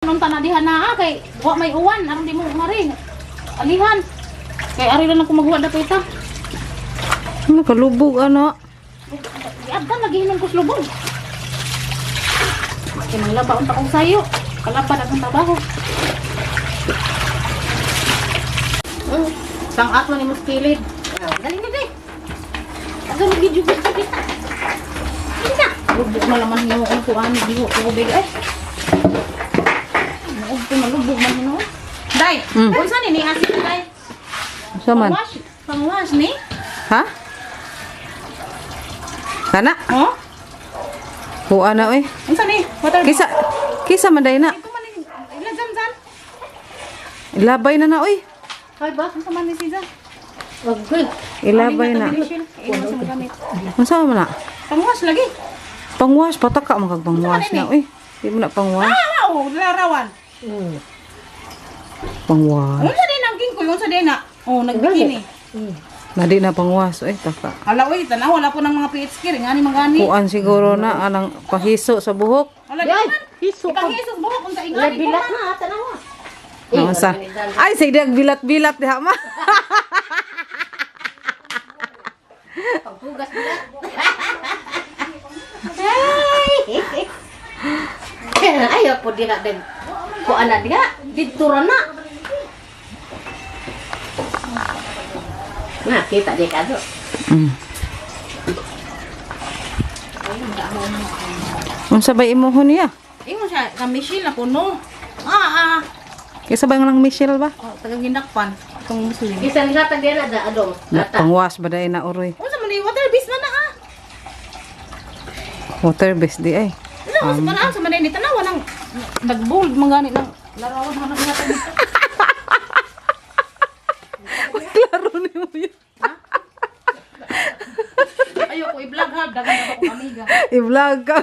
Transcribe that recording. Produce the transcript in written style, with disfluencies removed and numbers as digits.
Nung tanadihan na kay wa may uwan, aron di mo ngari. Alihan. Kay ari lang ako maghuwa dato ita. Nakalubog ano. Iaddan lagi hinon ko slubog. Kinang unta kong sayo. Kalaban akong trabaho. Sang at man imong kilid. Dali na day. Aga mag-video kita. Kita. Lubog na laman niyo ang kuani diho ko big ay. Ito malubog man no. Day, unsa ni asin day? Unsa man? Pangwash ni? Ha? Kana? Oh? Kuha na oy. Unsa ni? Water. Kisa man day na. Ito man ila jam. Ilabay na na oy. Hay ba? Unsa man ni siya? Wag good. Ilabay na. Unsa man na? Pangwash lagi. Pangwash pataka man kag pangwash na oy. Di mo na pangwash. Oo, larawan. Pangwash. Unsa din ang king ko? Unsa din na? Oh, nagbikini. Nadi na pangwash oy taka. Hala oy, tanaw wala po ng mga PH kir, ngani mangani. Kuan siguro na anang pahiso sa buhok. Hala di Ay, man. hiso pa. Ipahisos buhok unsa ingani. Bilat na tanawa. Nausa. Ay say dag bilat-bilat diha ma. Paghugas bilat. Ay, po diha dag. Ko ana diha, didtura na. Nah, kita dia kado. Unsa bay imuhon niya? Ingon siya ka Michelle na puno. Kisa ba nang Michelle ba? Oh, taga ginakpan tong muslim. Kisang gatag dia na da adong. Na pangwash ba day na uroy? Unsa man ni water bis man na Water base di ay. Ano sa manaan sa manay ni tanawa nang nagbold mangani nang larawan man natin. Klaro ni mo yun. Ayoko i-vlog ha, dagan ako amiga. I-vlog ka.